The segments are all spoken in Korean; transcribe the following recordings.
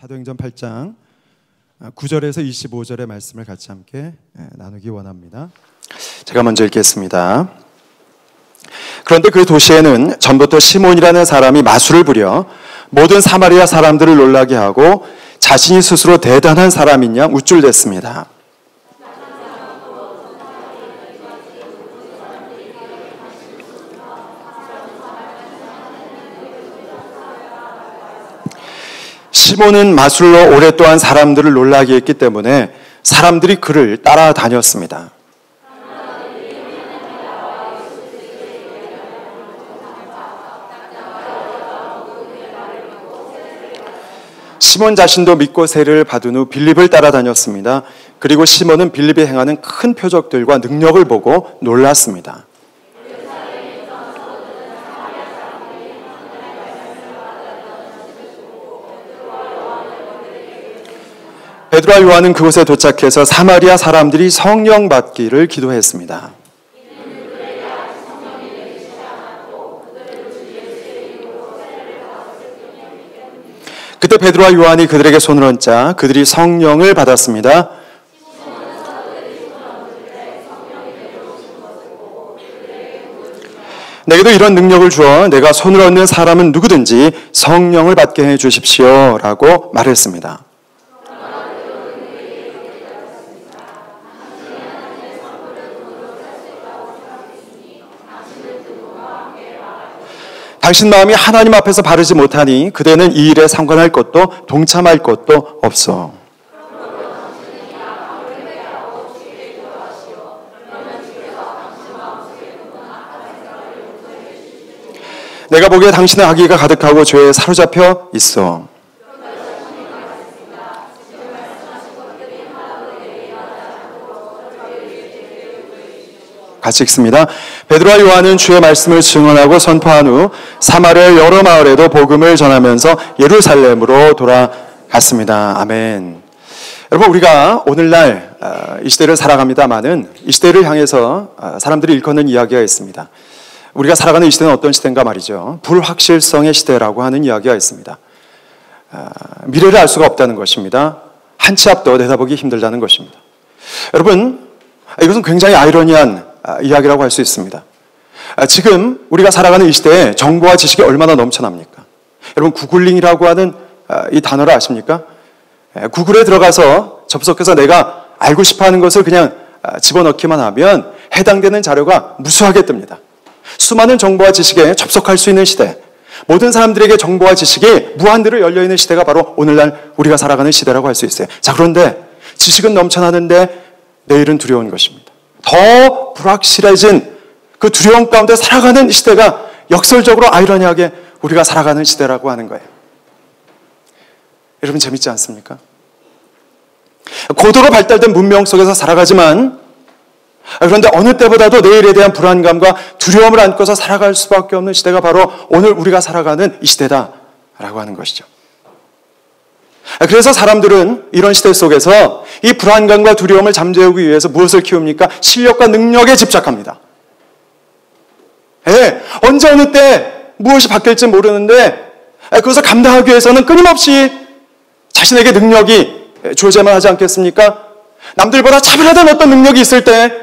사도행전 8장 9절에서 25절의 말씀을 같이 함께 나누기 원합니다. 제가 먼저 읽겠습니다. 그런데 그 도시에는 전부터 시몬이라는 사람이 마술을 부려 모든 사마리아 사람들을 놀라게 하고 자신이 스스로 대단한 사람인 양 우쭐댔습니다. 시몬은 마술로 오랫동안 사람들을 놀라게 했기 때문에 사람들이 그를 따라다녔습니다. 시몬 자신도 믿고 세례를 받은 후 빌립을 따라다녔습니다. 그리고 시몬은 빌립이 행하는 큰 표적들과 능력을 보고 놀랐습니다. 베드로와 요한은 그곳에 도착해서 사마리아 사람들이 성령 받기를 기도했습니다. 그때 베드로와 요한이 그들에게 손을 얹자 그들이 성령을 받았습니다. 내게도 이런 능력을 주어 내가 손을 얹는 사람은 누구든지 성령을 받게 해 주십시오 라고 말했습니다. 당신 마음이 하나님 앞에서 바르지 못하니 그대는 이 일에 상관할 것도 동참할 것도 없어. 내가 보기에 당신의 악의가 가득하고 죄에 사로잡혀 있어. 같이 읽습니다. 베드로와 요한은 주의 말씀을 증언하고 선포한 후 사마리아 여러 마을에도 복음을 전하면서 예루살렘으로 돌아갔습니다. 아멘. 여러분, 우리가 오늘날 이 시대를 살아갑니다마는 이 시대를 향해서 사람들이 일컫는 이야기가 있습니다. 우리가 살아가는 이 시대는 어떤 시대인가 말이죠. 불확실성의 시대라고 하는 이야기가 있습니다. 미래를 알 수가 없다는 것입니다. 한 치 앞도 내다보기 힘들다는 것입니다. 여러분, 이것은 굉장히 아이러니한 이야기라고 할 수 있습니다. 지금 우리가 살아가는 이 시대에 정보와 지식이 얼마나 넘쳐납니까? 여러분, 구글링이라고 하는 이 단어를 아십니까? 구글에 들어가서 접속해서 내가 알고 싶어하는 것을 그냥 집어넣기만 하면 해당되는 자료가 무수하게 뜹니다. 수많은 정보와 지식에 접속할 수 있는 시대, 모든 사람들에게 정보와 지식이 무한대로 열려있는 시대가 바로 오늘날 우리가 살아가는 시대라고 할 수 있어요. 자, 그런데 지식은 넘쳐나는데 내일은 두려운 것입니다. 더 불확실해진 그 두려움 가운데 살아가는 시대가 역설적으로 아이러니하게 우리가 살아가는 시대라고 하는 거예요. 여러분, 재밌지 않습니까? 고도로 발달된 문명 속에서 살아가지만 그런데 어느 때보다도 내일에 대한 불안감과 두려움을 안고서 살아갈 수밖에 없는 시대가 바로 오늘 우리가 살아가는 이 시대다라고 하는 것이죠. 그래서 사람들은 이런 시대 속에서 이 불안감과 두려움을 잠재우기 위해서 무엇을 키웁니까? 실력과 능력에 집착합니다. 언제 어느 때 무엇이 바뀔지 모르는데 그것을 감당하기 위해서는 끊임없이 자신에게 능력이 주어져야만 하지 않겠습니까? 남들보다 차별화된 어떤 능력이 있을 때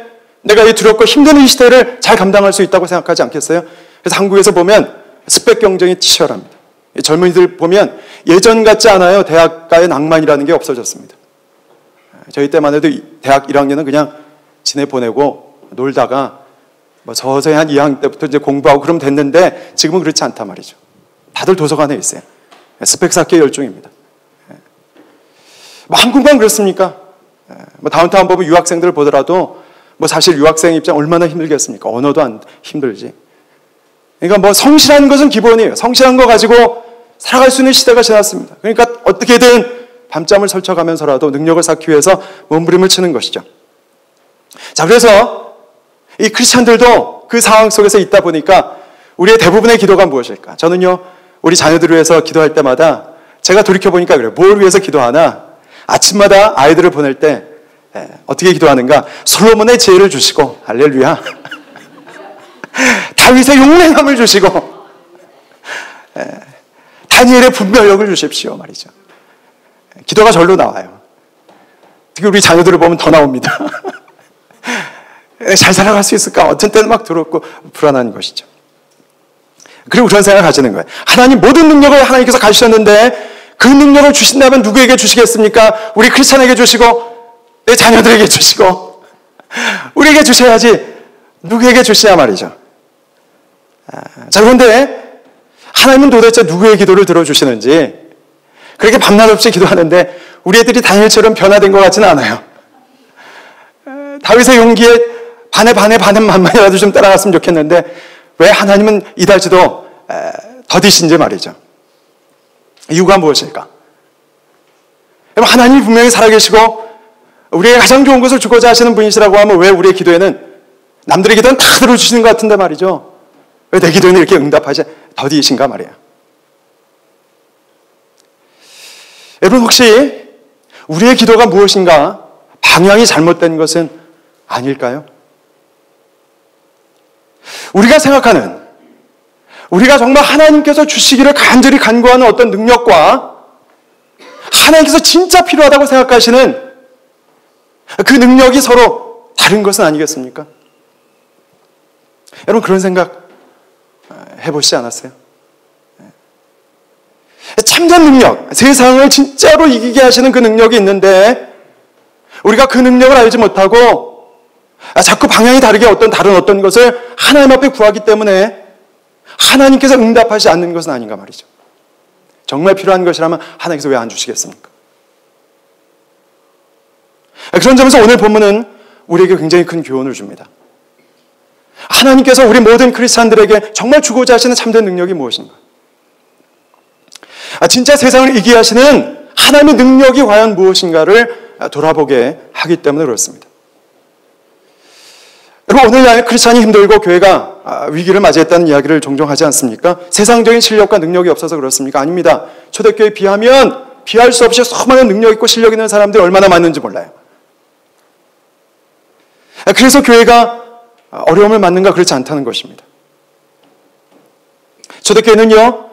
내가 이 두렵고 힘든 이 시대를 잘 감당할 수 있다고 생각하지 않겠어요? 그래서 한국에서 보면 스펙 경쟁이 치열합니다. 젊은이들 보면 예전 같지 않아요. 대학가의 낭만이라는 게 없어졌습니다. 저희 때만 해도 대학 1학년은 그냥 지내보내고 놀다가 서서히 한 2학년 때부터 이제 공부하고 그러면 됐는데 지금은 그렇지 않단 말이죠. 다들 도서관에 있어요. 스펙 쌓기의 열중입니다. 한국만 그렇습니까? 다운타운 보면 유학생들을 보더라도 사실 유학생 입장 얼마나 힘들겠습니까? 언어도 안 힘들지. 그러니까 성실한 것은 기본이에요. 성실한 거 가지고 살아갈 수 있는 시대가 지났습니다. 그러니까 어떻게든 밤잠을 설쳐가면서라도 능력을 쌓기 위해서 몸부림을 치는 것이죠. 자, 그래서 이 크리스찬들도 그 상황 속에서 있다 보니까 우리의 대부분의 기도가 무엇일까? 저는요, 우리 자녀들을 위해서 기도할 때마다 제가 돌이켜보니까 그래요. 뭘 위해서 기도하나? 아침마다 아이들을 보낼 때 어떻게 기도하는가? 솔로몬의 지혜를 주시고, 할렐루야. 다윗의 용맹함을 주시고, 다니엘의 분별력을 주십시오 말이죠. 기도가 절로 나와요. 특히 우리 자녀들을 보면 더 나옵니다. 잘 살아갈 수 있을까? 어떤 때는 막 두렵고 불안한 것이죠. 그리고 그런 생각을 가지는 거예요. 하나님 모든 능력을 하나님께서 가주셨는데 그 능력을 주신다면 누구에게 주시겠습니까? 우리 크리스찬에게 주시고 내 자녀들에게 주시고 우리에게 주셔야지 누구에게 주시냐 말이죠. 자, 그런데 하나님은 도대체 누구의 기도를 들어주시는지 그렇게 밤낮 없이 기도하는데 우리 애들이 다니엘처럼 변화된 것 같지는 않아요. 다윗의 용기에 반에 만만이라도 좀 따라갔으면 좋겠는데 왜 하나님은 이다지도 더디신지 말이죠. 이유가 무엇일까? 하나님이 분명히 살아계시고 우리에게 가장 좋은 것을 주고자 하시는 분이시라고 하면 왜 우리의 기도에는 남들의 기도는 다 들어주시는 것 같은데 말이죠. 왜 내 기도에는 이렇게 응답하지 더디신가 말이에요. 여러분 혹시 우리의 기도가 무엇인가 방향이 잘못된 것은 아닐까요? 우리가 생각하는 우리가 정말 하나님께서 주시기를 간절히 간구하는 어떤 능력과 하나님께서 진짜 필요하다고 생각하시는 그 능력이 서로 다른 것은 아니겠습니까? 여러분 그런 생각 해보시지 않았어요? 참된 능력, 세상을 진짜로 이기게 하시는 그 능력이 있는데 우리가 그 능력을 알지 못하고 자꾸 방향이 다르게 다른 어떤 것을 하나님 앞에 구하기 때문에 하나님께서 응답하지 않는 것은 아닌가 말이죠. 정말 필요한 것이라면 하나님께서 왜 안 주시겠습니까? 그런 점에서 오늘 본문은 우리에게 굉장히 큰 교훈을 줍니다. 하나님께서 우리 모든 크리스찬들에게 정말 주고자 하시는 참된 능력이 무엇인가? 진짜 세상을 이기게 하시는 하나님의 능력이 과연 무엇인가를 돌아보게 하기 때문에 그렇습니다. 여러분 오늘날 크리스찬이 힘들고 교회가 위기를 맞이했다는 이야기를 종종 하지 않습니까? 세상적인 실력과 능력이 없어서 그렇습니까? 아닙니다. 초대교회에 비하면 비할 수 없이 수많은 능력 있고 실력 있는 사람들이 얼마나 많은지 몰라요. 그래서 교회가 어려움을 맞는가 그렇지 않다는 것입니다. 초대교회는요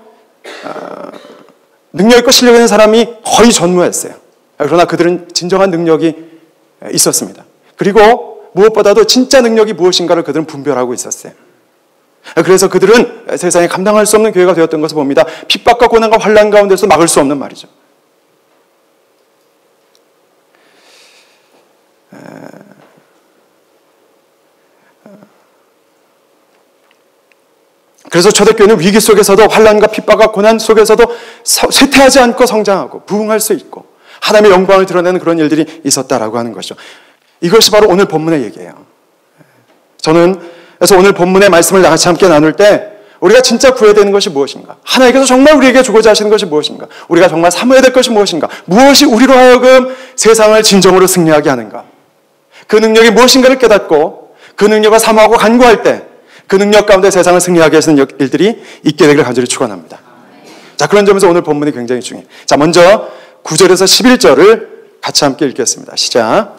능력 있고 실력 있는 사람이 거의 전무했어요. 그러나 그들은 진정한 능력이 있었습니다. 그리고 무엇보다도 진짜 능력이 무엇인가를 그들은 분별하고 있었어요. 그래서 그들은 세상에 감당할 수 없는 교회가 되었던 것을 봅니다. 핍박과 고난과 환난 가운데서 막을 수 없는 말이죠. 그래서 초대교회는 위기 속에서도 환난과 핍박과 고난 속에서도 쇠퇴하지 않고 성장하고 부흥할 수 있고 하나님의 영광을 드러내는 그런 일들이 있었다라고 하는 것이죠. 이것이 바로 오늘 본문의 얘기예요. 저는 그래서 오늘 본문의 말씀을 같이 함께 나눌 때 우리가 진짜 구해야 되는 것이 무엇인가? 하나님께서 정말 우리에게 주고자 하시는 것이 무엇인가? 우리가 정말 삼아야 될 것이 무엇인가? 무엇이 우리로 하여금 세상을 진정으로 승리하게 하는가? 그 능력이 무엇인가를 깨닫고 그 능력을 사모하고 간구할 때 그 능력 가운데 세상을 승리하게 하시는 일들이 있게 되기를 간절히 축원합니다. 자, 그런 점에서 오늘 본문이 굉장히 중요해요. 자, 먼저 9절에서 11절을 같이 함께 읽겠습니다. 시작.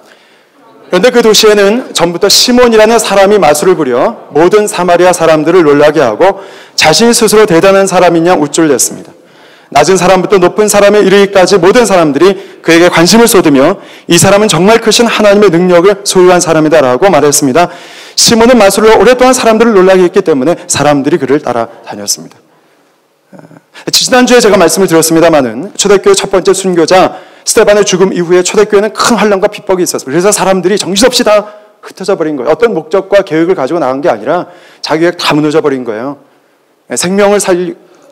그런데 그 도시에는 전부터 시몬이라는 사람이 마술을 부려 모든 사마리아 사람들을 놀라게 하고 자신 스스로 대단한 사람인 양 우쭐댔습니다. 낮은 사람부터 높은 사람에 이르기까지 모든 사람들이 그에게 관심을 쏟으며 이 사람은 정말 크신 하나님의 능력을 소유한 사람이다라고 말했습니다. 시몬은 마술로 오랫동안 사람들을 놀라게 했기 때문에 사람들이 그를 따라다녔습니다. 지난주에 제가 말씀을 드렸습니다마는 초대교회 첫 번째 순교자 스데반의 죽음 이후에 초대교회는 큰 환난과 핍박이 있었습니다. 그래서 사람들이 정신없이 다 흩어져 버린 거예요. 어떤 목적과 계획을 가지고 나간 게 아니라 자기 계획 다 무너져 버린 거예요. 생명을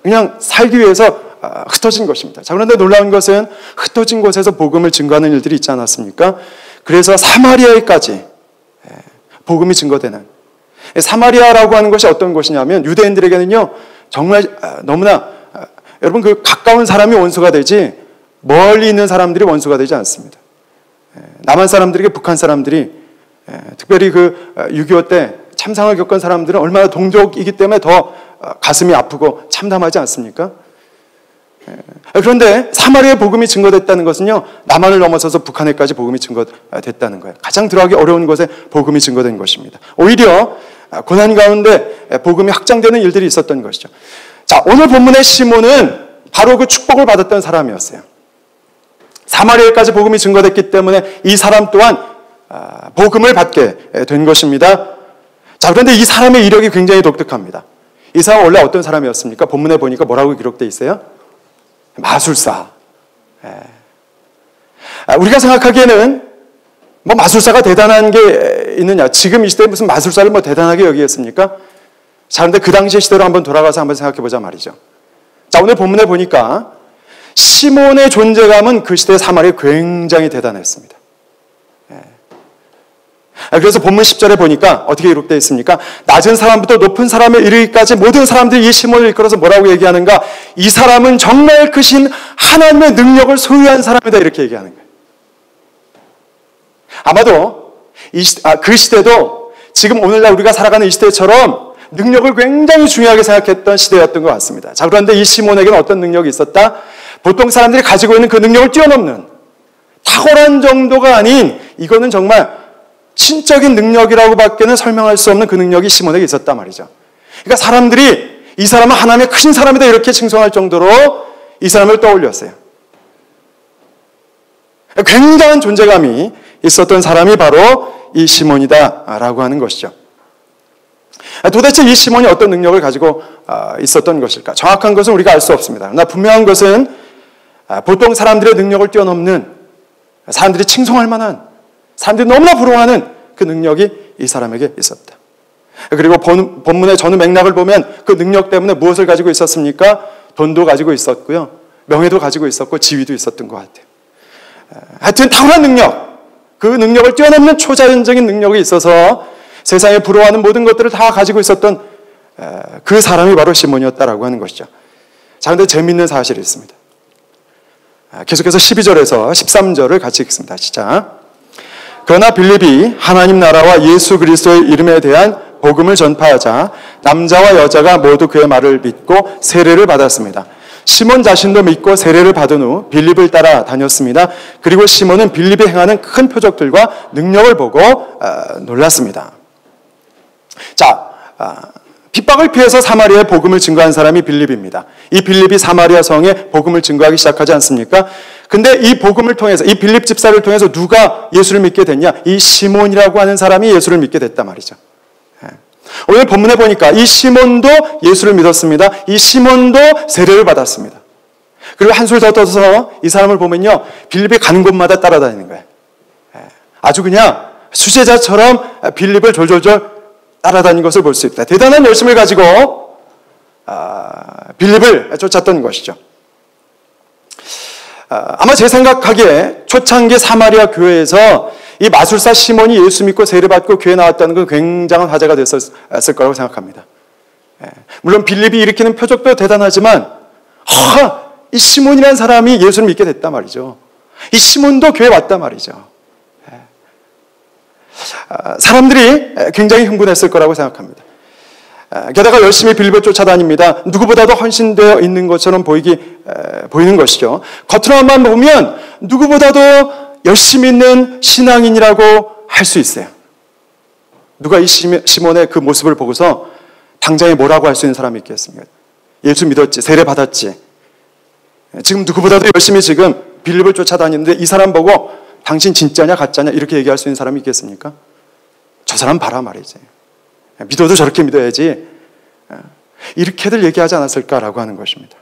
그냥 살기 위해서 흩어진 것입니다. 자, 그런데 놀라운 것은 흩어진 곳에서 복음을 증거하는 일들이 있지 않았습니까? 그래서 사마리아에까지 복음이 증거되는, 사마리아라고 하는 것이 어떤 곳이냐면 유대인들에게는요 정말 너무나 여러분 그 가까운 사람이 원수가 되지 멀리 있는 사람들이 원수가 되지 않습니다. 남한 사람들에게 북한 사람들이 특별히 그 6.25 때 참상을 겪은 사람들은 얼마나 동족이기 때문에 더 가슴이 아프고 참담하지 않습니까? 그런데 사마리아에 복음이 증거됐다는 것은요 남한을 넘어서서 북한에까지 복음이 증거됐다는 거예요. 가장 들어가기 어려운 곳에 복음이 증거된 것입니다. 오히려 고난 가운데 복음이 확장되는 일들이 있었던 것이죠. 자, 오늘 본문의 시몬은 바로 그 축복을 받았던 사람이었어요. 사마리아까지 복음이 증거됐기 때문에 이 사람 또한 복음을 받게 된 것입니다. 자, 그런데 이 사람의 이력이 굉장히 독특합니다. 이 사람은 원래 어떤 사람이었습니까? 본문에 보니까 뭐라고 기록되어 있어요? 마술사. 우리가 생각하기에는 뭐 마술사가 대단한 게 있느냐, 지금 이 시대에 무슨 마술사를 뭐 대단하게 여기겠습니까? 자, 그런데 그 당시의 시대로 한번 돌아가서 한번 생각해 보자 말이죠. 자, 오늘 본문에 보니까 시몬의 존재감은 그 시대의 사마리아에 굉장히 대단했습니다. 그래서 본문 10절에 보니까 어떻게 기록되어 있습니까? 낮은 사람부터 높은 사람에 이르기까지 모든 사람들이 이 시몬을 이끌어서 뭐라고 얘기하는가? 이 사람은 정말 크신 하나님의 능력을 소유한 사람이다, 이렇게 얘기하는 거예요. 아마도 그 시대도 지금 오늘날 우리가 살아가는 이 시대처럼 능력을 굉장히 중요하게 생각했던 시대였던 것 같습니다. 자, 그런데 이 시몬에게는 어떤 능력이 있었다? 보통 사람들이 가지고 있는 그 능력을 뛰어넘는 탁월한 정도가 아닌, 이거는 정말 신적인 능력이라고 밖에는 설명할 수 없는 그 능력이 시몬에게 있었단 말이죠. 그러니까 사람들이 이 사람은 하나님의 크신 사람이다 이렇게 칭송할 정도로 이 사람을 떠올렸어요. 굉장한 존재감이 있었던 사람이 바로 이 시몬이다라고 하는 것이죠. 도대체 이 시몬이 어떤 능력을 가지고 있었던 것일까? 정확한 것은 우리가 알 수 없습니다. 그러나 분명한 것은 보통 사람들의 능력을 뛰어넘는, 사람들이 칭송할 만한, 사람들이 너무나 부러워하는 그 능력이 이 사람에게 있었다. 그리고 본문의 전후 맥락을 보면 그 능력 때문에 무엇을 가지고 있었습니까? 돈도 가지고 있었고요, 명예도 가지고 있었고 지위도 있었던 것 같아요. 하여튼 탁월한 능력, 그 능력을 뛰어넘는 초자연적인 능력이 있어서 세상에 부러워하는 모든 것들을 다 가지고 있었던 그 사람이 바로 시몬이었다라고 하는 것이죠. 자, 그런데 재미있는 사실이 있습니다. 계속해서 12절에서 13절을 같이 읽습니다. 시작. 그러나 빌립이 하나님 나라와 예수 그리스도의 이름에 대한 복음을 전파하자 남자와 여자가 모두 그의 말을 믿고 세례를 받았습니다. 시몬 자신도 믿고 세례를 받은 후 빌립을 따라 다녔습니다. 그리고 시몬은 빌립이 행하는 큰 표적들과 능력을 보고 놀랐습니다. 자, 핍박을 피해서 사마리아에 복음을 증거한 사람이 빌립입니다. 이 빌립이 사마리아 성에 복음을 증거하기 시작하지 않습니까? 근데 이 복음을 통해서, 이 빌립 집사를 통해서 누가 예수를 믿게 됐냐? 이 시몬이라고 하는 사람이 예수를 믿게 됐단 말이죠. 오늘 본문에 보니까 이 시몬도 예수를 믿었습니다. 이 시몬도 세례를 받았습니다. 그리고 한술 더 떠서 이 사람을 보면요, 빌립이 가는 곳마다 따라다니는 거예요. 아주 그냥 수제자처럼 빌립을 졸졸졸 따라다닌 것을 볼 수 있다. 대단한 열심을 가지고 빌립을 쫓았던 것이죠. 아마 제 생각하기에 초창기 사마리아 교회에서 이 마술사 시몬이 예수 믿고 세례받고 교회에 나왔다는 건 굉장한 화제가 됐었을 거라고 생각합니다. 물론 빌립이 일으키는 표적도 대단하지만 이 시몬이라는 사람이 예수를 믿게 됐단 말이죠. 이 시몬도 교회에 왔단 말이죠. 사람들이 굉장히 흥분했을 거라고 생각합니다. 게다가 열심히 빌립을 쫓아다닙니다. 누구보다도 헌신되어 있는 것처럼 보이는 것이죠. 겉으로만 보면 누구보다도 열심히 있는 신앙인이라고 할 수 있어요. 누가 이 시몬의 그 모습을 보고서 당장에 뭐라고 할 수 있는 사람이 있겠습니까? 예수 믿었지, 세례 받았지. 지금 누구보다도 열심히 지금 빌립을 쫓아다니는데 이 사람 보고 당신 진짜냐 가짜냐 이렇게 얘기할 수 있는 사람이 있겠습니까? 저 사람 봐라 말이지. 믿어도 저렇게 믿어야지. 이렇게들 얘기하지 않았을까라고 하는 것입니다.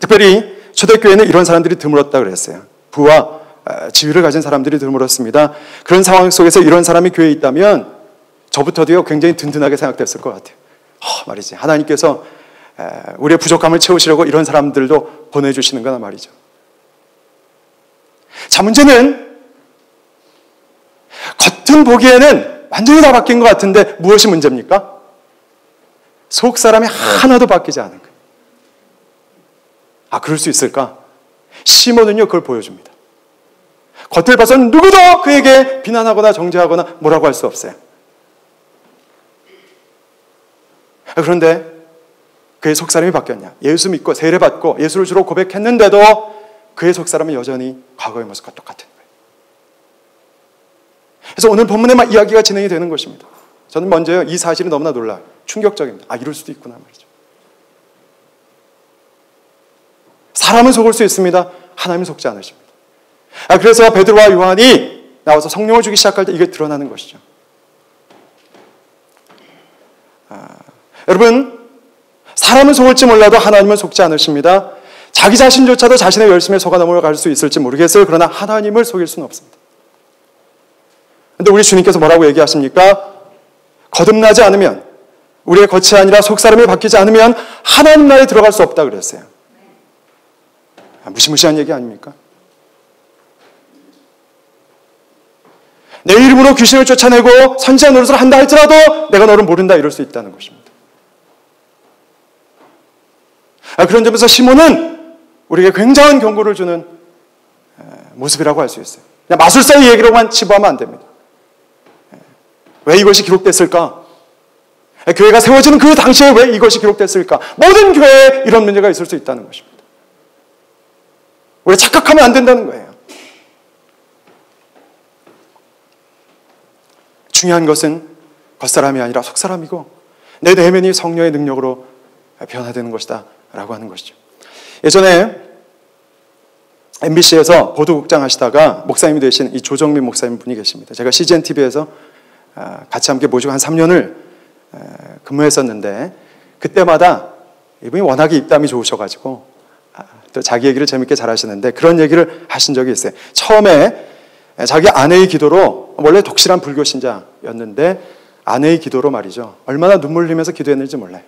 특별히 초대교회는 이런 사람들이 드물었다 그랬어요. 부와 지위를 가진 사람들이 드물었습니다. 그런 상황 속에서 이런 사람이 교회에 있다면 저부터도요 굉장히 든든하게 생각됐을 것 같아요. 말이지. 하나님께서 우리의 부족함을 채우시려고 이런 사람들도 보내주시는 거나 말이죠. 자, 문제는 겉은 보기에는 완전히 다 바뀐 것 같은데 무엇이 문제입니까? 속 사람이 하나도 바뀌지 않은 거예요. 그럴 수 있을까? 시몬은요 그걸 보여줍니다. 겉을 봐서는 누구도 그에게 비난하거나 정죄하거나 뭐라고 할 수 없어요. 그런데 그의 속사람이 바뀌었냐? 예수 믿고 세례받고 예수를 주로 고백했는데도 그의 속사람은 여전히 과거의 모습과 똑같은 거예요. 그래서 오늘 본문에 막 이야기가 진행이 되는 것입니다. 저는 먼저요 이 사실이 너무나 놀라요. 충격적입니다. 이럴 수도 있구나 말이죠. 사람은 속을 수 있습니다. 하나님을 속지 않으십니다. 그래서 베드로와 요한이 나와서 성령을 주기 시작할 때 이게 드러나는 것이죠. 여러분, 사람은 속을지 몰라도 하나님은 속지 않으십니다. 자기 자신조차도 자신의 열심에 속아 넘어갈 수 있을지 모르겠어요. 그러나 하나님을 속일 수는 없습니다. 그런데 우리 주님께서 뭐라고 얘기하십니까? 거듭나지 않으면, 우리의 겉이 아니라 속사람이 바뀌지 않으면 하나님 나라에 들어갈 수 없다 그랬어요. 무시무시한 얘기 아닙니까? 내 이름으로 귀신을 쫓아내고 선지자 노릇을 한다 할지라도 내가 너를 모른다 이럴 수 있다는 것입니다. 그런 점에서 시몬은 우리에게 굉장한 경고를 주는 모습이라고 할 수 있어요. 그냥 마술사의 얘기로만 치부하면 안 됩니다. 왜 이것이 기록됐을까? 교회가 세워지는 그 당시에 왜 이것이 기록됐을까? 모든 교회에 이런 문제가 있을 수 있다는 것입니다. 우리가 착각하면 안 된다는 거예요. 중요한 것은 겉사람이 아니라 속사람이고 내 내면이 성령의 능력으로 변화되는 것이다 라고 하는 것이죠. 예전에 MBC에서 보도국장 하시다가 목사님이 되신 이 조정민 목사님 분이 계십니다. 제가 CGN TV에서 같이 함께 모시고 한 3년을 근무했었는데 그때마다 이분이 워낙에 입담이 좋으셔가지고 또 자기 얘기를 재밌게 잘하시는데 그런 얘기를 하신 적이 있어요. 처음에 자기 아내의 기도로, 원래 독실한 불교 신자였는데 아내의 기도로 말이죠. 얼마나 눈물 흘리면서 기도했는지 몰라요.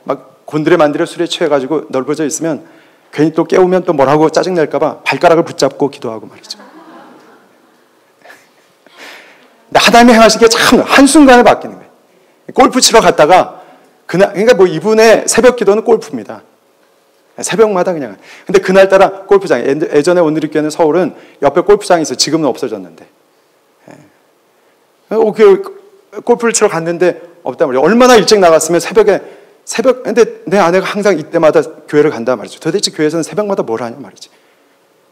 막 곤드레 만드레 술에 취해가지고 넓어져 있으면 괜히 또 깨우면 또 뭐라고 짜증낼까봐 발가락을 붙잡고 기도하고 말이죠. 근데 하나님이 행하시기에 참 한순간에 바뀌는 거예요. 골프 치러 갔다가 그러니까 뭐 이분의 새벽 기도는 골프입니다. 새벽마다 그냥. 근데 그날따라 골프장에, 예전에 온누리교회는 서울은 옆에 골프장이 있어요. 지금은 없어졌는데. 골프를 치러 갔는데 없단 말이에요. 얼마나 일찍 나갔으면 근데 내 아내가 항상 이때마다 교회를 간단 말이죠. 도대체 교회에서는 새벽마다 뭘 하냐 말이지.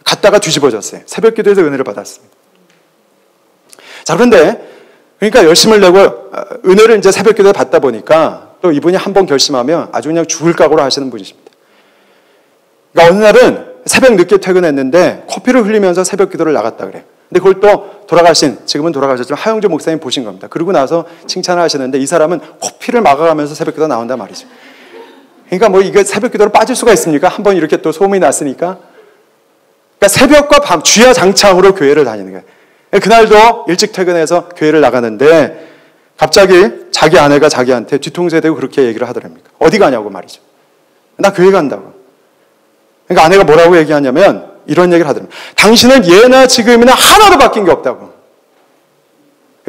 갔다가 뒤집어졌어요. 새벽 기도에서 은혜를 받았습니다. 자, 그런데 그러니까 열심을 내고 은혜를 이제 새벽 기도에 받다 보니까 또 이분이 한번 결심하면 아주 그냥 죽을 각오로 하시는 분이십니다. 그러니까 어느 날은 새벽 늦게 퇴근했는데 커피를 흘리면서 새벽 기도를 나갔다 그래요. 근데 그걸 또 지금은 돌아가셨지만 하영조 목사님 보신 겁니다. 그러고 나서 칭찬을 하시는데 이 사람은 코피를 막아가면서 새벽 기도 나온단 말이죠. 그러니까 뭐 이게 새벽 기도로 빠질 수가 있습니까? 한번 이렇게 또 소문이 났으니까. 그러니까 새벽과 밤 주야장창으로 교회를 다니는 거예요. 그날도 일찍 퇴근해서 교회를 나가는데 갑자기 자기 아내가 자기한테 뒤통수에 대고 그렇게 얘기를 하더랍니까? 어디 가냐고 말이죠. 나 교회 간다고. 그러니까 아내가 뭐라고 얘기하냐면 이런 얘기를 하더랍니다. 당신은 예나 지금이나 하나도 바뀐 게 없다고.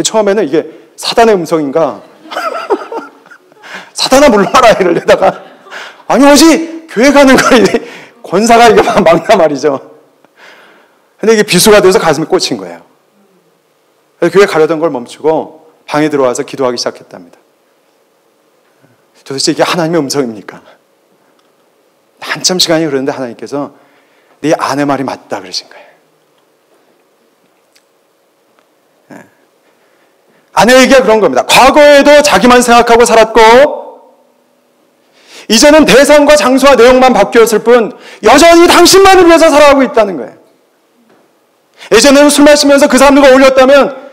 처음에는 이게 사단의 음성인가? 사단아 물러가라 이러려다가 아니 뭐지? 교회 가는 걸 권사가 이게 막나 말이죠. 근데 이게 비수가 돼서 가슴에 꽂힌 거예요. 그래서 교회 가려던 걸 멈추고 방에 들어와서 기도하기 시작했답니다. 도대체 이게 하나님의 음성입니까? 한참 시간이 흐르는데 하나님께서 네 아내 말이 맞다 그러신 거예요. 아내 얘기가 그런 겁니다. 과거에도 자기만 생각하고 살았고 이제는 대상과 장소와 내용만 바뀌었을 뿐 여전히 당신만을 위해서 살아가고 있다는 거예요. 예전에는 술 마시면서 그 사람들과 어울렸다면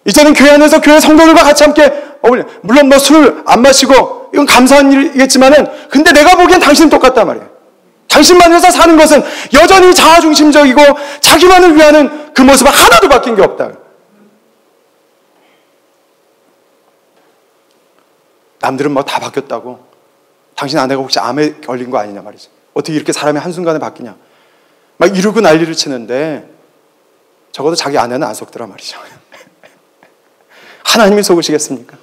이제는 교회 안에서 교회 성도들과 같이 함께 어울려. 물론 뭐 술 안 마시고 이건 감사한 일이겠지만은 근데 내가 보기엔 당신은 똑같단 말이에요. 당신만 위해서 사는 것은 여전히 자아중심적이고 자기만을 위하는 그 모습은 하나도 바뀐 게 없다. 남들은 뭐 다 바뀌었다고. 당신 아내가 혹시 암에 걸린 거 아니냐 말이죠. 어떻게 이렇게 사람이 한순간에 바뀌냐. 막 이러고 난리를 치는데 적어도 자기 아내는 안 속더라 말이죠. 하나님이 속으시겠습니까?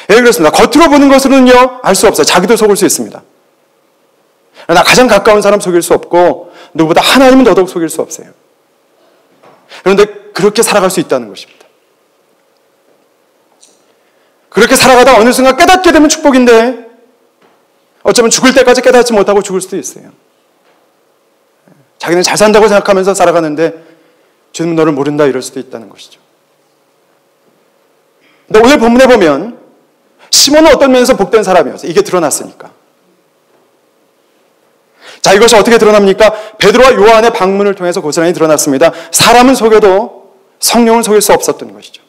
예, 그렇습니다. 겉으로 보는 것으로는요, 알 수 없어요. 자기도 속을 수 있습니다. 그러나 가장 가까운 사람 속일 수 없고, 누구보다 하나님은 더더욱 속일 수 없어요. 그런데 그렇게 살아갈 수 있다는 것입니다. 그렇게 살아가다 어느 순간 깨닫게 되면 축복인데, 어쩌면 죽을 때까지 깨닫지 못하고 죽을 수도 있어요. 자기는 잘 산다고 생각하면서 살아가는데, 주님은 너를 모른다 이럴 수도 있다는 것이죠. 근데 오늘 본문에 보면, 시몬은 어떤 면에서 복된 사람이었어요. 이게 드러났으니까. 자, 이것이 어떻게 드러납니까? 베드로와 요한의 방문을 통해서 고스란히 드러났습니다. 사람은 속여도 성령을 속일 수 없었던 것이죠.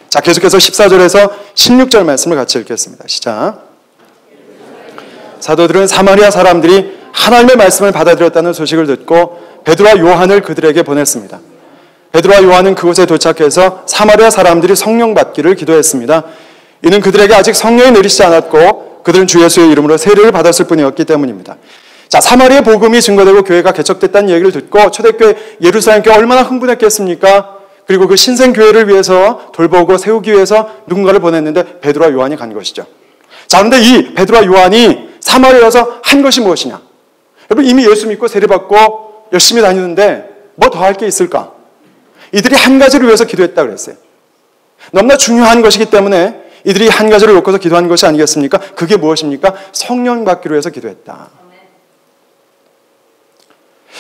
자, 계속해서 14절에서 16절 말씀을 같이 읽겠습니다. 시작. 사도들은 사마리아 사람들이 하나님의 말씀을 받아들였다는 소식을 듣고 베드로와 요한을 그들에게 보냈습니다. 베드로와 요한은 그곳에 도착해서 사마리아 사람들이 성령 받기를 기도했습니다. 이는 그들에게 아직 성령이 내리시지 않았고 그들은 주 예수의 이름으로 세례를 받았을 뿐이었기 때문입니다. 자, 사마리아 복음이 증거되고 교회가 개척됐다는 얘기를 듣고 초대교회 예루살렘 교회 얼마나 흥분했겠습니까? 그리고 그 신생교회를 위해서 돌보고 세우기 위해서 누군가를 보냈는데 베드로와 요한이 간 것이죠. 자, 그런데 이 베드로와 요한이 사마리아에 와서 한 것이 무엇이냐? 여러분, 이미 예수 믿고 세례받고 열심히 다니는데 뭐 더 할 게 있을까? 이들이 한 가지를 위해서 기도했다고 그랬어요. 너무나 중요한 것이기 때문에 이들이 한 가지를 놓고서 기도한 것이 아니겠습니까? 그게 무엇입니까? 성령 받기로 해서 기도했다.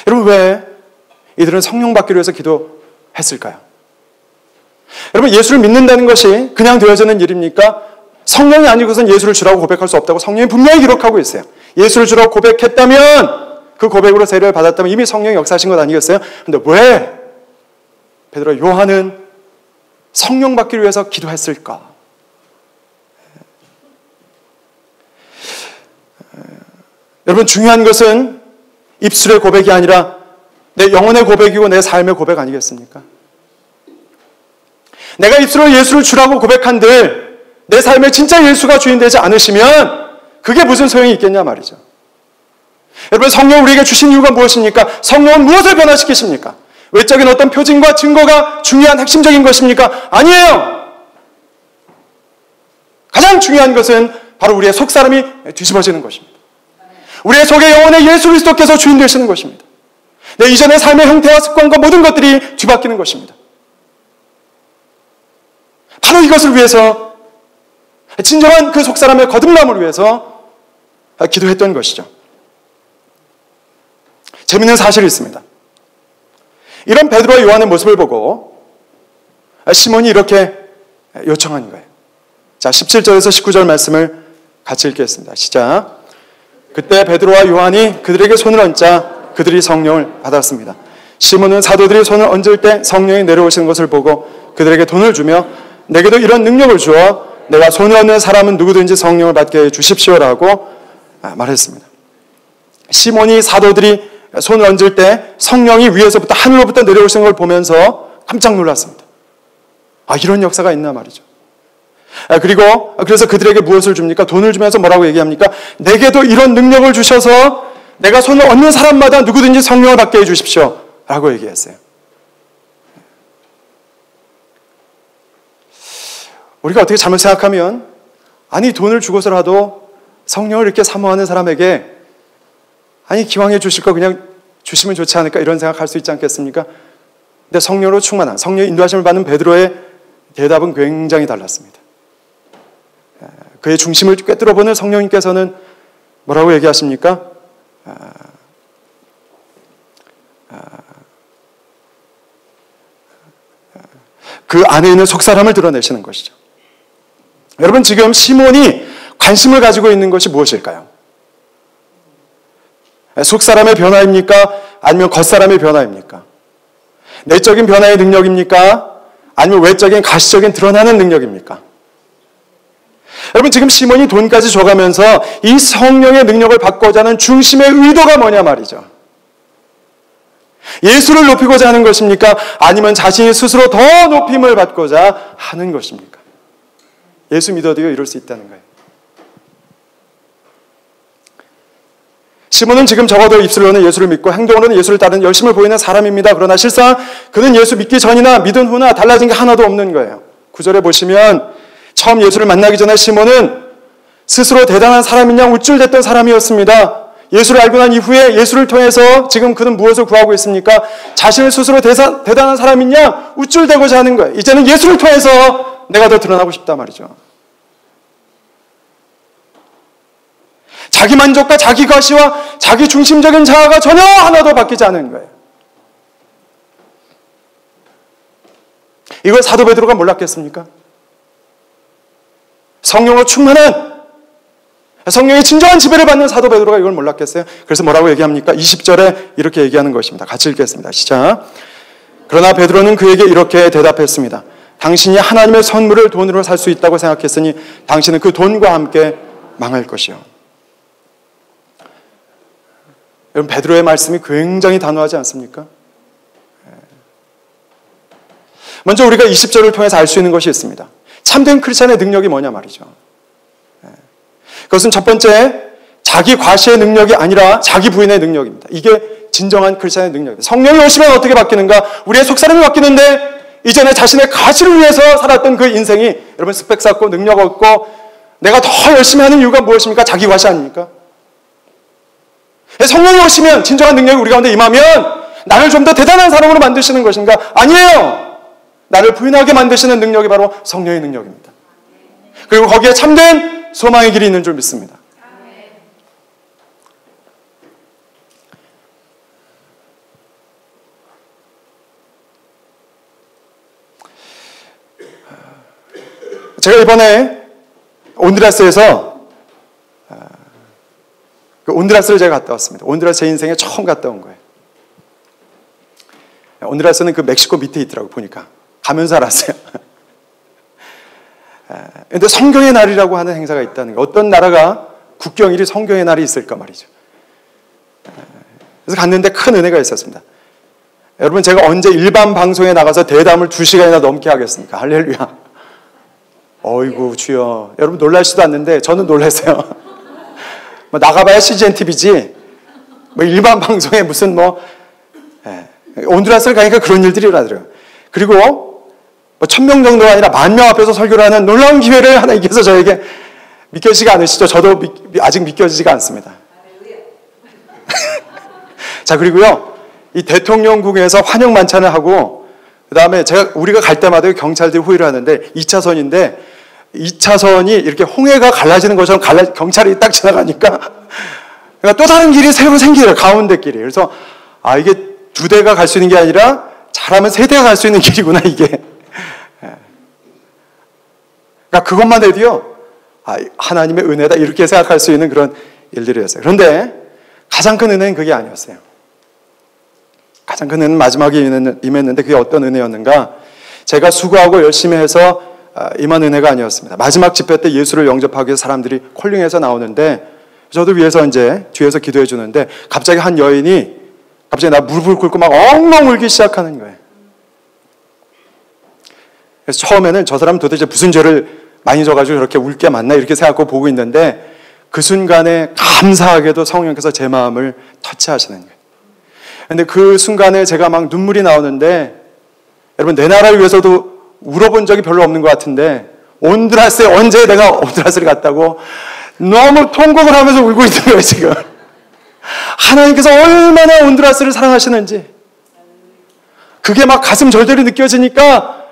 여러분, 왜 이들은 성령 받기로 해서 기도했을까요? 여러분, 예수를 믿는다는 것이 그냥 되어지는 일입니까? 성령이 아니고선 예수를 주라고 고백할 수 없다고 성령이 분명히 기록하고 있어요. 예수를 주라고 고백했다면, 그 고백으로 세례를 받았다면 이미 성령이 역사하신 것 아니겠어요? 그런데 왜 베드로와 요한은 성령 받기를 위해서 기도했을까? 여러분, 중요한 것은 입술의 고백이 아니라 내 영혼의 고백이고 내 삶의 고백 아니겠습니까? 내가 입술로 예수를 주라고 고백한들 내 삶에 진짜 예수가 주인 되지 않으시면 그게 무슨 소용이 있겠냐 말이죠. 여러분, 성령 우리에게 주신 이유가 무엇입니까? 성령은 무엇을 변화시키십니까? 외적인 어떤 표징과 증거가 중요한 핵심적인 것입니까? 아니에요. 가장 중요한 것은 바로 우리의 속사람이 뒤집어지는 것입니다. 우리의 속의 영혼에 예수 그리스도께서 주인 되시는 것입니다. 내 이전의 삶의 형태와 습관과 모든 것들이 뒤바뀌는 것입니다. 바로 이것을 위해서, 진정한 그 속사람의 거듭남을 위해서 기도했던 것이죠. 재미있는 사실이 있습니다. 이런 베드로와 요한의 모습을 보고 시몬이 이렇게 요청한 거예요. 자, 17절에서 19절 말씀을 같이 읽겠습니다. 시작. 그때 베드로와 요한이 그들에게 손을 얹자 그들이 성령을 받았습니다. 시몬은 사도들이 손을 얹을 때 성령이 내려오시는 것을 보고 그들에게 돈을 주며 내게도 이런 능력을 주어 내가 손을 얹는 사람은 누구든지 성령을 받게 해 주십시오라고 말했습니다. 시몬이 사도들이 손을 얹을 때 성령이 위에서부터 하늘로부터 내려오시는 걸 보면서 깜짝 놀랐습니다. 아, 이런 역사가 있나 말이죠. 그리고 그래서 그들에게 무엇을 줍니까? 돈을 주면서 뭐라고 얘기합니까? 내게도 이런 능력을 주셔서 내가 손을 얹는 사람마다 누구든지 성령을 받게 해 주십시오 라고 얘기했어요. 우리가 어떻게 잘못 생각하면 아니, 돈을 주고서라도 성령을 이렇게 사모하는 사람에게 아니, 기왕에 주실 거 그냥 주시면 좋지 않을까 이런 생각할 수 있지 않겠습니까? 근데 성령으로 충만한, 성령의 인도하심을 받는 베드로의 대답은 굉장히 달랐습니다. 그의 중심을 꿰뚫어보는 성령님께서는 뭐라고 얘기하십니까? 그 안에 있는 속사람을 드러내시는 것이죠. 여러분, 지금 시몬이 관심을 가지고 있는 것이 무엇일까요? 속사람의 변화입니까? 아니면 겉사람의 변화입니까? 내적인 변화의 능력입니까? 아니면 외적인 가시적인 드러나는 능력입니까? 여러분, 지금 시몬이 돈까지 줘가면서 이 성령의 능력을 받고자 하는 중심의 의도가 뭐냐 말이죠. 예수를 높이고자 하는 것입니까? 아니면 자신이 스스로 더 높임을 받고자 하는 것입니까? 예수 믿어도요, 이럴 수 있다는 거예요. 시몬은 지금 적어도 입술로는 예수를 믿고 행동으로는 예수를 따르는 열심을 보이는 사람입니다. 그러나 실상 그는 예수 믿기 전이나 믿은 후나 달라진 게 하나도 없는 거예요. 9절에 보시면 처음 예수를 만나기 전에 시몬은 스스로 대단한 사람인 양 우쭐댔던 사람이었습니다. 예수를 알고 난 이후에 예수를 통해서 지금 그는 무엇을 구하고 있습니까? 자신을 스스로 대단한 사람인 양 우쭐대고자 하는 거예요. 이제는 예수를 통해서 내가 더 드러나고 싶다 말이죠. 자기 만족과 자기 과시와 자기 중심적인 자아가 전혀 하나도 바뀌지 않은 거예요. 이걸 사도 베드로가 몰랐겠습니까? 성령으로 충만한 성령의 진정한 지배를 받는 사도 베드로가 이걸 몰랐겠어요? 그래서 뭐라고 얘기합니까? 20절에 이렇게 얘기하는 것입니다. 같이 읽겠습니다. 시작. 그러나 베드로는 그에게 이렇게 대답했습니다. 당신이 하나님의 선물을 돈으로 살 수 있다고 생각했으니 당신은 그 돈과 함께 망할 것이요. 여러분, 베드로의 말씀이 굉장히 단호하지 않습니까? 먼저 우리가 20절을 통해서 알 수 있는 것이 있습니다. 참된 크리스찬의 능력이 뭐냐 말이죠. 그것은 첫 번째, 자기 과시의 능력이 아니라 자기 부인의 능력입니다. 이게 진정한 크리스찬의 능력입니다. 성령이 오시면 어떻게 바뀌는가? 우리의 속사람이 바뀌는데 이전에 자신의 가치를 위해서 살았던 그 인생이 여러분 스펙 쌓고 능력 얻고 내가 더 열심히 하는 이유가 무엇입니까? 자기 과시 아닙니까? 성령이 오시면 진정한 능력이 우리 가운데 임하면 나를 좀 더 대단한 사람으로 만드시는 것인가? 아니에요. 나를 부인하게 만드시는 능력이 바로 성령의 능력입니다. 그리고 거기에 참된 소망의 길이 있는 줄 믿습니다. 제가 이번에 온두라스에서 온두라스를 제가 갔다 왔습니다. 온두라스 제 인생에 처음 갔다 온 거예요. 온두라스는 그 멕시코 밑에 있더라고 보니까. 가면서 알았어요. 그런데 성경의 날이라고 하는 행사가 있다는 거. 어떤 나라가 국경일이 성경의 날이 있을까 말이죠. 그래서 갔는데 큰 은혜가 있었습니다. 여러분, 제가 언제 일반 방송에 나가서 대담을 2시간이나 넘게 하겠습니까? 할렐루야. 어이구 주여. 여러분 놀라시지도 않는데 저는 놀랐어요. 뭐 나가봐야 CGN TV지. 뭐 일반 방송에 무슨 온두라스를 가니까 그런 일들이 일어나더라고요. 그리고 뭐 1000명 정도가 아니라 10,000명 앞에서 설교를 하는 놀라운 기회를 하나님께서 저에게 믿겨지지가 않으시죠? 저도 아직 믿겨지지가 않습니다. 자, 그리고요, 이 대통령궁에서 환영 만찬을 하고, 그 다음에 우리가 갈 때마다 경찰들이 호위를 하는데 2차선인데 2차선이 이렇게 홍해가 갈라지는 것처럼 경찰이 딱 지나가니까 그러니까 또 다른 길이 새로 생기더라고요. 가운데 길이. 그래서 이게 2대가 갈 수 있는 게 아니라 잘하면 3대가 갈 수 있는 길이구나 이게. 그러니까 그것만 해도요, 하나님의 은혜다 이렇게 생각할 수 있는 그런 일들이었어요. 그런데 가장 큰 은혜는 그게 아니었어요. 가장 큰 은혜는 마지막에 임했는데 그게 어떤 은혜였는가? 제가 수고하고 열심히 해서 임한 은혜가 아니었습니다. 마지막 집회 때 예수를 영접하기 위해서 사람들이 콜링해서 나오는데 저도 위에서 이제 뒤에서 기도해 주는데 갑자기 한 여인이 갑자기 나 무릎을 꿇고 막 엉엉 울기 시작하는 거예요. 그래서 처음에는 저 사람은 도대체 무슨 죄를 많이 져가지고 저렇게 울게 맞나 이렇게 생각하고 보고 있는데 그 순간에 감사하게도 성령께서 제 마음을 터치하시는 거예요. 근데 그 순간에 제가 막 눈물이 나오는데 여러분 내 나라를 위해서도 울어본 적이 별로 없는 것 같은데 온두라스에 언제 내가 온두라스를 갔다고 너무 통곡을 하면서 울고 있는 거예요 지금. 하나님께서 얼마나 온두라스를 사랑하시는지 그게 막 가슴 절절히 느껴지니까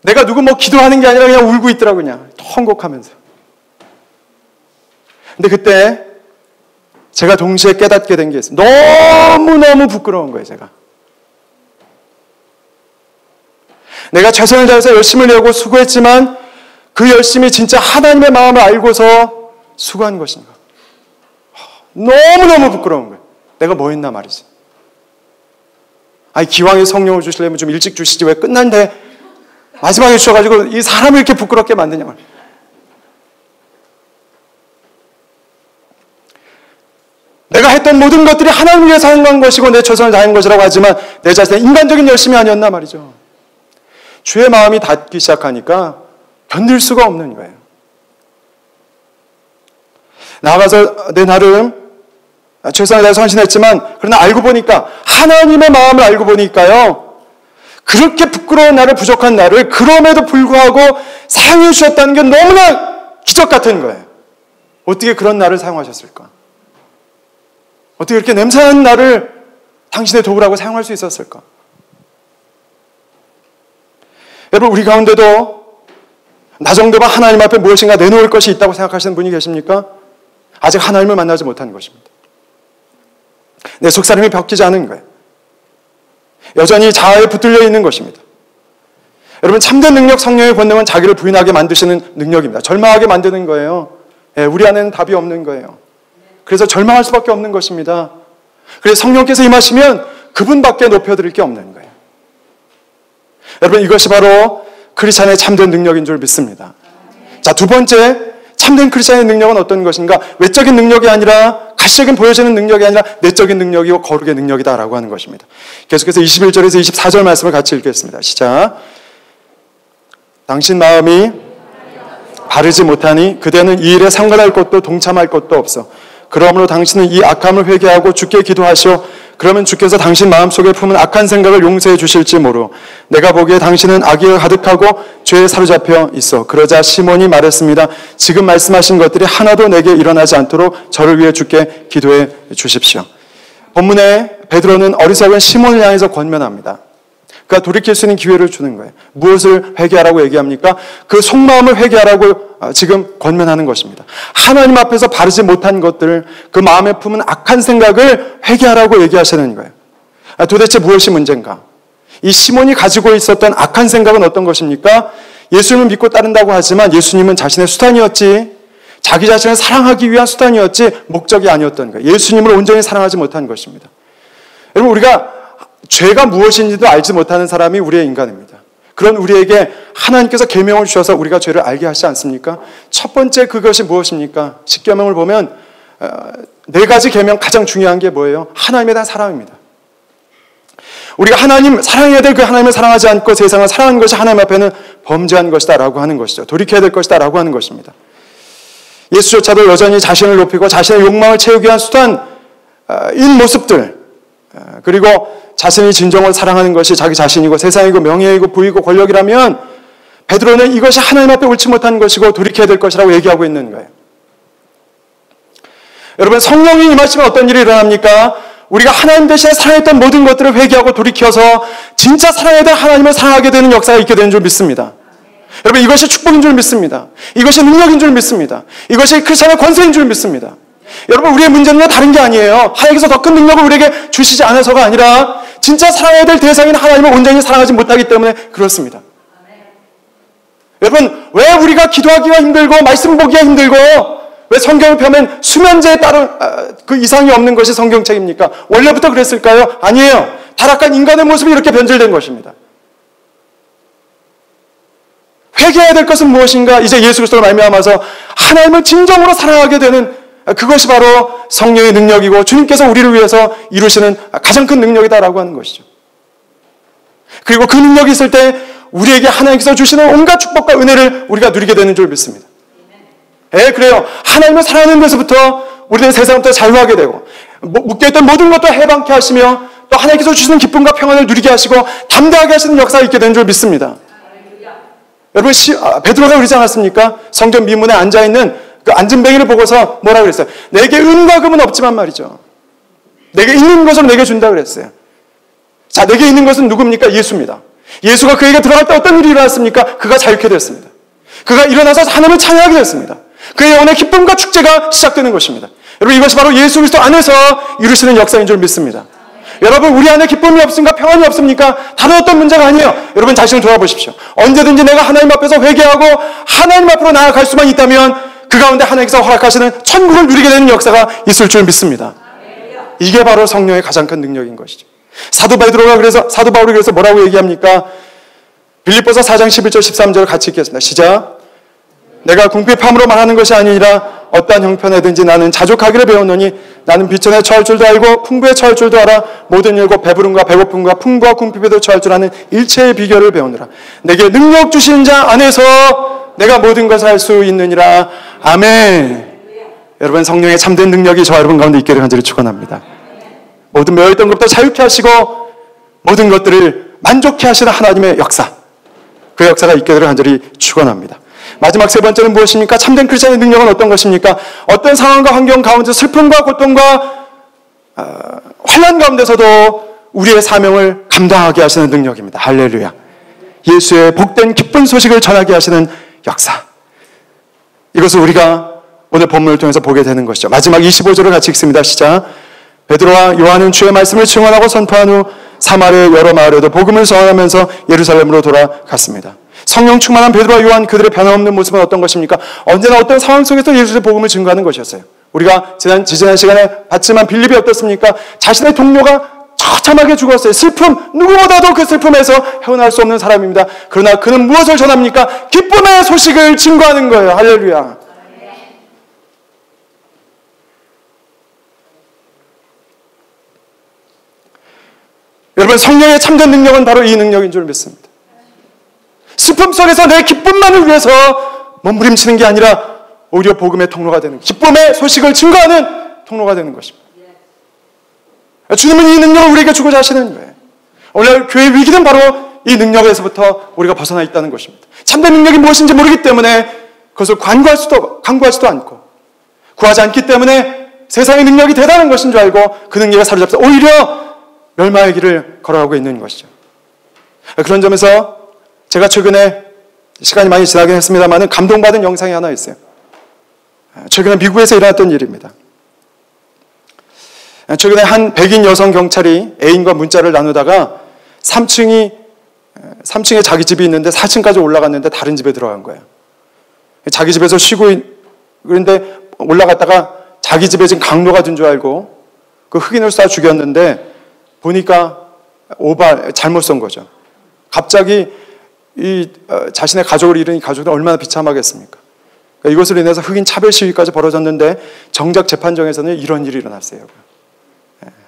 내가 누구 기도하는 게 아니라 그냥 울고 있더라고 그냥 통곡하면서. 근데 그때 제가 동시에 깨닫게 된 게 있어요. 너무너무 부끄러운 거예요 제가. 내가 최선을 다해서 열심을 내고 수고했지만 그 열심이 진짜 하나님의 마음을 알고서 수고한 것인가. 너무너무 부끄러운 거예요. 내가 뭐 했나 말이지. 기왕에 성령을 주시려면 좀 일찍 주시지 왜 끝난데 마지막에 주셔가지고 이 사람을 이렇게 부끄럽게 만드냐 말이에요. 내가 했던 모든 것들이 하나님을 위해서 한 것이고 내 최선을 다한 것이라고 하지만 내 자신의 인간적인 열심이 아니었나 말이죠. 주의 마음이 닿기 시작하니까 견딜 수가 없는 거예요. 나가서 내 나름 최선을 다해 헌신했지만 그러나 알고 보니까 하나님의 마음을 알고 보니까요. 그렇게 부끄러운 나를 부족한 나를 그럼에도 불구하고 사용해 주셨다는 게 너무나 기적 같은 거예요. 어떻게 그런 나를 사용하셨을까? 어떻게 이렇게 냄새나는 나를 당신의 도구라고 사용할 수 있었을까? 여러분 우리 가운데도 나 정도가 하나님 앞에 무엇인가 내놓을 것이 있다고 생각하시는 분이 계십니까? 아직 하나님을 만나지 못한 것입니다. 내 속사람이 벗기지 않은 거예요. 여전히 자아에 붙들려 있는 것입니다. 여러분 참된 능력 성령의 권능은 자기를 부인하게 만드시는 능력입니다. 절망하게 만드는 거예요. 우리 안에는 답이 없는 거예요. 그래서 절망할 수밖에 없는 것입니다. 그래서 성령께서 임하시면 그분밖에 높여드릴 게 없는 거예요. 여러분, 이것이 바로 크리스찬의 참된 능력인 줄 믿습니다. 자, 두 번째, 참된 크리스찬의 능력은 어떤 것인가? 외적인 능력이 아니라, 가시적인 보여지는 능력이 아니라 내적인 능력이고 거룩의 능력이다라고 하는 것입니다. 계속해서 21절에서 24절 말씀을 같이 읽겠습니다. 시작. 당신 마음이 바르지 못하니 그대는 이 일에 상관할 것도 동참할 것도 없어. 그러므로 당신은 이 악함을 회개하고 주께 기도하시오. 그러면 주께서 당신 마음속에 품은 악한 생각을 용서해 주실지 모르. 내가 보기에 당신은 악의가 가득하고 죄에 사로잡혀 있어. 그러자 시몬이 말했습니다. 지금 말씀하신 것들이 하나도 내게 일어나지 않도록 저를 위해 주께 기도해 주십시오. 본문에 베드로는 어리석은 시몬을 향해서 권면합니다. 그가 돌이킬 수 있는 기회를 주는 거예요. 무엇을 회개하라고 얘기합니까? 그 속마음을 회개하라고 지금 권면하는 것입니다. 하나님 앞에서 바르지 못한 것들, 그 마음에 품은 악한 생각을 회개하라고 얘기하시는 거예요. 도대체 무엇이 문제인가? 이 시몬이 가지고 있었던 악한 생각은 어떤 것입니까? 예수님을 믿고 따른다고 하지만 예수님은 자신의 수단이었지, 자기 자신을 사랑하기 위한 수단이었지 목적이 아니었던 거예요. 예수님을 온전히 사랑하지 못한 것입니다. 여러분, 우리가 죄가 무엇인지도 알지 못하는 사람이 우리의 인간입니다. 그런 우리에게 하나님께서 계명을 주셔서 우리가 죄를 알게 하시지 않습니까? 첫 번째 그것이 무엇입니까? 십계명을 보면 네 가지 계명, 가장 중요한 게 뭐예요? 하나님에 대한 사랑입니다. 우리가 하나님 사랑해야 될 그 하나님을 사랑하지 않고 세상을 사랑하는 것이 하나님 앞에는 범죄한 것이다 라고 하는 것이죠. 돌이켜야 될 것이다 라고 하는 것입니다. 예수조차도 여전히 자신을 높이고 자신의 욕망을 채우기 위한 수단인 모습들, 그리고 자신이 진정으로 사랑하는 것이 자기 자신이고 세상이고 명예이고 부이고 권력이라면 베드로는 이것이 하나님 앞에 옳지 못한 것이고 돌이켜야 될 것이라고 얘기하고 있는 거예요. 여러분, 성령이 임하시면 어떤 일이 일어납니까? 우리가 하나님 대신에 사랑했던 모든 것들을 회개하고 돌이켜서 진짜 사랑해야 될 하나님을 사랑하게 되는 역사가 있게 되는 줄 믿습니다. 여러분, 이것이 축복인 줄 믿습니다. 이것이 능력인 줄 믿습니다. 이것이 크리스천의 권세인 줄 믿습니다. 여러분, 우리의 문제는 다른 게 아니에요. 하나님께서 더 큰 능력을 우리에게 주시지 않아서가 아니라 진짜 사랑해야 될 대상인 하나님을 온전히 사랑하지 못하기 때문에 그렇습니다. 여러분, 왜 우리가 기도하기가 힘들고 말씀 보기가 힘들고 왜 성경을 펴면 수면제에 따른 그 이상이 없는 것이 성경책입니까? 원래부터 그랬을까요? 아니에요. 타락한 인간의 모습이 이렇게 변질된 것입니다. 회개해야 될 것은 무엇인가? 이제 예수 그리스도로 말미암아서 하나님을 진정으로 사랑하게 되는 그것이 바로 성령의 능력이고 주님께서 우리를 위해서 이루시는 가장 큰 능력이다라고 하는 것이죠. 그리고 그 능력이 있을 때 우리에게 하나님께서 주시는 온갖 축복과 은혜를 우리가 누리게 되는 줄 믿습니다. 그래요. 하나님을 사랑하는 데서부터 우리는 세상부터 자유하게 되고 묶여있던 모든 것도 해방케 하시며 또 하나님께서 주시는 기쁨과 평안을 누리게 하시고 담대하게 하시는 역사가 있게 되는 줄 믿습니다. 여러분, 베드로가 그러지 않았습니까? 성전 미문에 앉아있는 그 앉은뱅이를 보고서 뭐라 그랬어요? 내게 은과 금은 없지만 말이죠. 내게 있는 것을 내게 준다 그랬어요. 자, 내게 있는 것은 누굽니까? 예수입니다. 예수가 그에게 들어갈 때 어떤 일이 일어났습니까? 그가 자유케 됐습니다. 그가 일어나서 하나님을 찬양하게 됐습니다. 그의 영혼의 기쁨과 축제가 시작되는 것입니다. 여러분, 이것이 바로 예수 그리스도 안에서 이루시는 역사인 줄 믿습니다. 여러분, 우리 안에 기쁨이 없습니까? 평안이 없습니까? 다른 어떤 문제가 아니에요. 여러분, 자신을 돌아보십시오. 언제든지 내가 하나님 앞에서 회개하고 하나님 앞으로 나아갈 수만 있다면 그 가운데 하나님께서 허락하시는 천국을 누리게 되는 역사가 있을 줄 믿습니다. 이게 바로 성령의 가장 큰 능력인 것이죠. 사도 바울이 그래서 뭐라고 얘기합니까? 빌립보서 4장 11절 13절을 같이 읽겠습니다. 시작. 내가 궁핍함으로 말하는 것이 아니라 어떠한 형편에든지 나는 자족하기를 배웠노니 나는 비천에 처할 줄도 알고 풍부에 처할 줄도 알아 모든 일고 배부름과 배고픔과 풍부와 궁핍에도 처할 줄 아는 일체의 비결을 배우느라 내게 능력 주신 자 안에서 내가 모든 것을 할 수 있느니라. 아멘. 여러분, 성령의 참된 능력이 저와 여러분 가운데 있기를 간절히 축원합니다. 모든 매여있던 것부터 자유케 하시고 모든 것들을 만족케 하시는 하나님의 역사, 그 역사가 있기를 간절히 축원합니다. 마지막 세 번째는 무엇입니까? 참된 크리스천의 능력은 어떤 것입니까? 어떤 상황과 환경 가운데 슬픔과 고통과 환난 가운데서도 우리의 사명을 감당하게 하시는 능력입니다. 할렐루야. 예수의 복된 기쁜 소식을 전하게 하시는 역사. 이것을 우리가 오늘 본문을 통해서 보게 되는 것이죠. 마지막 25절을 같이 읽습니다. 시작. 베드로와 요한은 주의 말씀을 증언하고 선포한 후 사마리아의 여러 마을에도 복음을 전하면서 예루살렘으로 돌아갔습니다. 성령 충만한 베드로와 요한, 그들의 변함없는 모습은 어떤 것입니까? 언제나 어떤 상황 속에서 예수의 복음을 증거하는 것이었어요. 우리가 지난 시간에 봤지만 빌립이 어떻습니까? 자신의 동료가 처참하게 죽었어요. 슬픔, 누구보다도 그 슬픔에서 헤어날 수 없는 사람입니다. 그러나 그는 무엇을 전합니까? 기쁨의 소식을 증거하는 거예요. 할렐루야. 여러분, 성령의 참된 능력은 바로 이 능력인 줄 믿습니다. 슬픔 속에서 내 기쁨만을 위해서 몸부림치는 게 아니라 오히려 복음의 통로가 되는, 기쁨의 소식을 증거하는 통로가 되는 것입니다. 주님은 이 능력을 우리에게 주고자 하시는 거예요. 오늘 교회 위기는 바로 이 능력에서부터 우리가 벗어나 있다는 것입니다. 참된 능력이 무엇인지 모르기 때문에 그것을 간구하지도 않고, 구하지 않기 때문에 세상의 능력이 대단한 것인 줄 알고 그 능력에 사로잡혀서 오히려 멸망의 길을 걸어가고 있는 것이죠. 그런 점에서 제가 최근에 시간이 많이 지나긴 했습니다만 감동받은 영상이 하나 있어요. 최근에 미국에서 일어났던 일입니다. 최근에 한 백인 여성 경찰이 애인과 문자를 나누다가 3층에 자기 집이 있는데 4층까지 올라갔는데 다른 집에 들어간 거예요. 자기 집에서 쉬고 그런데 올라갔다가 자기 집에 지금 강도가 든 줄 알고 그 흑인을 쏴 죽였는데 보니까 잘못 쏜 거죠. 갑자기 자신의 가족을 잃은 이 가족은 얼마나 비참하겠습니까? 그러니까 이것으로 인해서 흑인 차별 시위까지 벌어졌는데 정작 재판정에서는 이런 일이 일어났어요.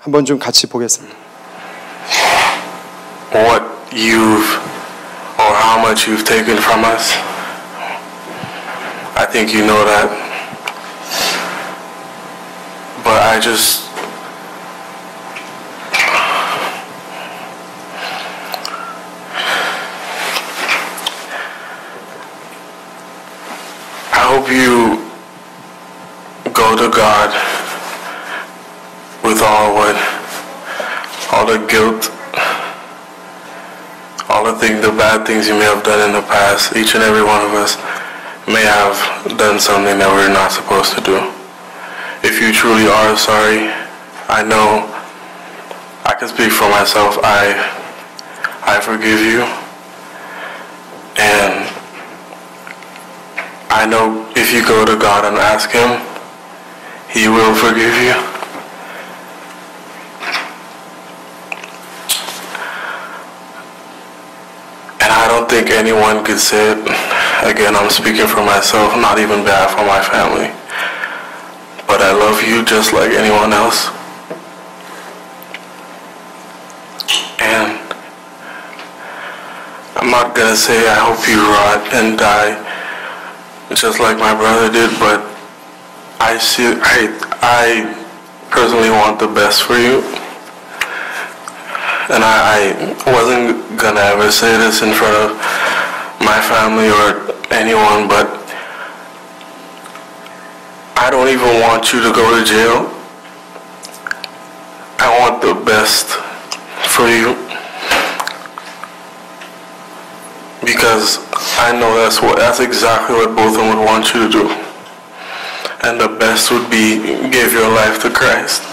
한번 좀 같이 보겠습니다. What you've or how much you've taken from us, I think you know that. But I hope you go to God with all the guilt, all the bad things you may have done in the past. Each and every one of us may have done something that we're not supposed to do. If you truly are sorry, I know I can speak for myself. I forgive you, and I know if you go to God and ask Him, He will forgive you. And I don't think anyone could say it. Again, I'm speaking for myself, not even bad for my family. But I love you just like anyone else. And I'm not gonna say I hope you rot and die just like my brother did, but I personally want the best for you. And I wasn't gonna ever say this in front of my family or anyone, but I don't even want you to go to jail. I want the best for you, because I know that's exactly what both of them would want you to do. And the best would be give your life to Christ.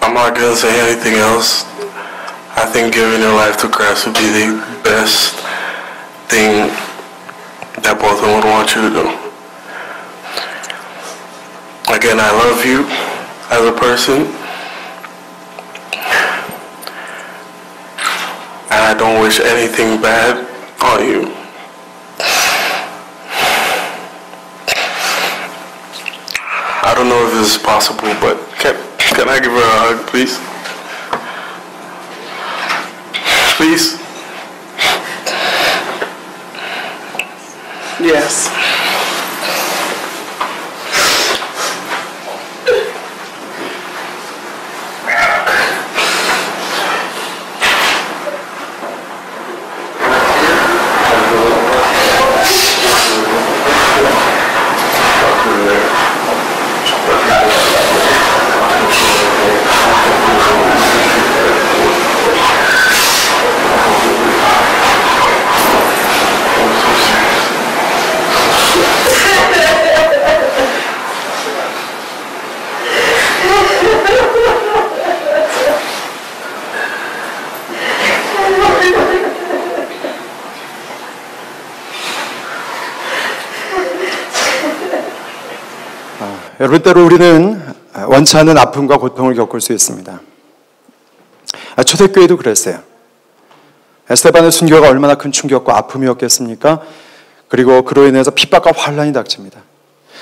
I'm not going to say anything else. I think giving your life to Christ would be the best thing that both of them would want you to do. Again, I love you as a person, and I don't wish anything bad on you. I don't know if this is possible, but can I give her a hug, please? Please? Yes. 여러분, 때로 우리는 원치 않는 아픔과 고통을 겪을 수 있습니다. 초대교회도 그랬어요. 스데반의 순교가 얼마나 큰 충격과 아픔이었겠습니까? 그리고 그로 인해서 핍박과 환란이 닥칩니다.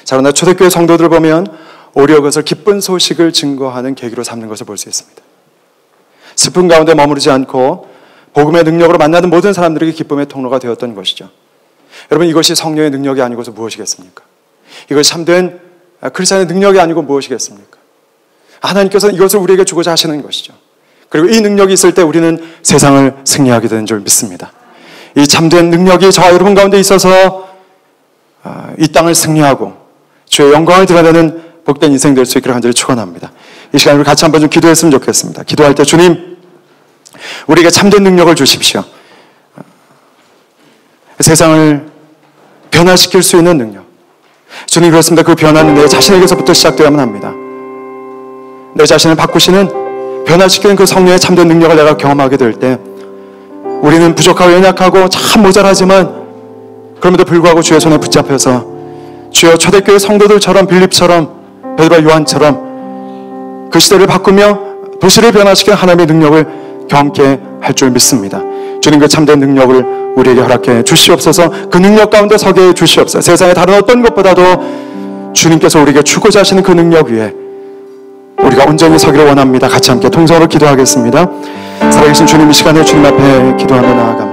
자, 그러나 초대교회 성도들 보면 오히려 그것을 기쁜 소식을 증거하는 계기로 삼는 것을 볼 수 있습니다. 슬픔 가운데 머무르지 않고 복음의 능력으로 만나는 모든 사람들에게 기쁨의 통로가 되었던 것이죠. 여러분, 이것이 성령의 능력이 아니고서 무엇이겠습니까? 이것이 참된 크리스천의 능력이 아니고 무엇이겠습니까? 하나님께서는 이것을 우리에게 주고자 하시는 것이죠. 그리고 이 능력이 있을 때 우리는 세상을 승리하게 되는 줄 믿습니다. 이 참된 능력이 저와 여러분 가운데 있어서 이 땅을 승리하고 주의 영광을 드러내는 복된 인생 될 수 있기를 간절히 축원합니다. 이 시간에 우리 같이 한번 좀 기도했으면 좋겠습니다. 기도할 때 주님, 우리에게 참된 능력을 주십시오. 세상을 변화시킬 수 있는 능력. 주님, 그렇습니다. 그 변화는 내 자신에게서부터 시작되어야만 합니다. 내 자신을 바꾸시는, 변화시키는 그 성령의 참된 능력을 내가 경험하게 될 때 우리는 부족하고 연약하고 참 모자라지만 그럼에도 불구하고 주의 손에 붙잡혀서 주여 초대교회 성도들처럼 빌립처럼 베드로와 요한처럼 그 시대를 바꾸며 도시를 변화시키는 하나님의 능력을 경험케 할 줄 믿습니다. 주님, 그 참된 능력을 우리에게 허락해 주시옵소서. 그 능력 가운데 서게 해 주시옵소서. 세상의 다른 어떤 것보다도 주님께서 우리에게 주고자 하시는 그 능력 위에 우리가 온전히 서기를 원합니다. 같이 함께 통성으로 기도하겠습니다. 살아계신 주님, 이 시간에 주님 앞에 기도하며 나아갑니다.